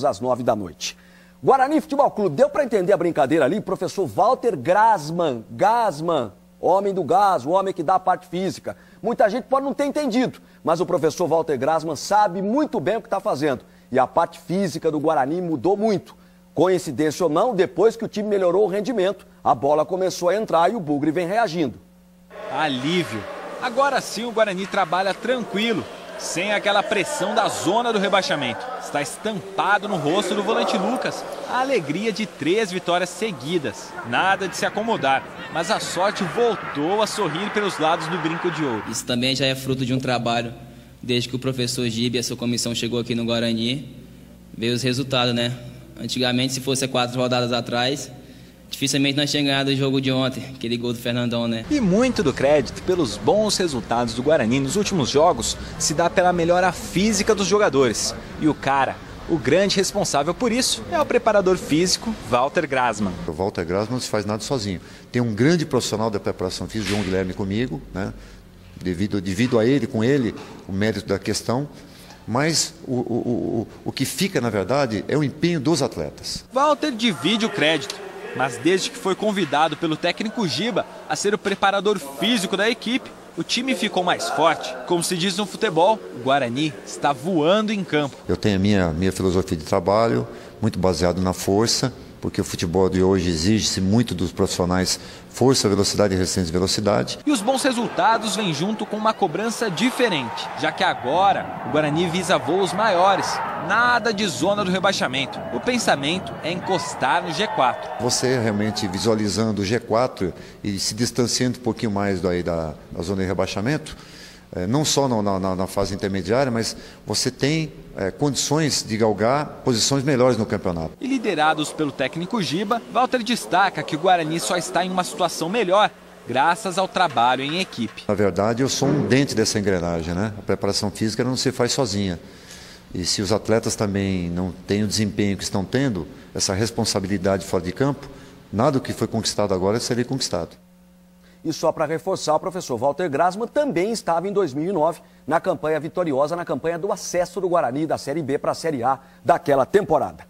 às 9 da noite. Guarani Futebol Clube, deu para entender a brincadeira ali? Professor Walter Grasman, homem do gás, o homem que dá a parte física. Muita gente pode não ter entendido, mas o professor Walter Grasman sabe muito bem o que está fazendo. E a parte física do Guarani mudou muito. Coincidência ou não, depois que o time melhorou o rendimento, a bola começou a entrar e o Bugre vem reagindo. Alívio. Agora sim o Guarani trabalha tranquilo, sem aquela pressão da zona do rebaixamento. Está estampado no rosto do volante Lucas a alegria de 3 vitórias seguidas. Nada de se acomodar, mas a sorte voltou a sorrir pelos lados do brinco de ouro. Isso também já é fruto de um trabalho. Desde que o professor Gibe e a sua comissão chegou aqui no Guarani, veio os resultados, né? Antigamente, se fosse 4 rodadas atrás, dificilmente nós tínhamos ganhado o jogo de ontem, aquele gol do Fernandão, né? E muito do crédito pelos bons resultados do Guarani nos últimos jogos se dá pela melhora física dos jogadores. E o cara, o grande responsável por isso, é o preparador físico Walter Grasman. O Walter Grasman não se faz nada sozinho. Tem um grande profissional da preparação física, João Guilherme, comigo, né? Devido a ele, com ele, o mérito da questão. Mas o que fica, na verdade, é o empenho dos atletas. Walter divide o crédito, mas desde que foi convidado pelo técnico Giba a ser o preparador físico da equipe, o time ficou mais forte. Como se diz no futebol, o Guarani está voando em campo. Eu tenho a minha filosofia de trabalho, muito baseado na força, porque o futebol de hoje exige-se muito dos profissionais força, velocidade e resistência de velocidade. E os bons resultados vêm junto com uma cobrança diferente, já que agora o Guarani visa voos maiores, nada de zona do rebaixamento. O pensamento é encostar no G4. Você realmente visualizando o G4 e se distanciando um pouquinho mais da zona de rebaixamento, não só na fase intermediária, mas você tem condições de galgar posições melhores no campeonato. E liderados pelo técnico Giba, Walter destaca que o Guarani só está em uma situação melhor graças ao trabalho em equipe. Na verdade, eu sou um dente dessa engrenagem, né? A preparação física não se faz sozinha. E se os atletas também não têm o desempenho que estão tendo, essa responsabilidade fora de campo, nada do que foi conquistado agora seria conquistado. E só para reforçar, o professor Walter Grasman também estava em 2009 na campanha vitoriosa, na campanha do acesso do Guarani da Série B para a Série A daquela temporada.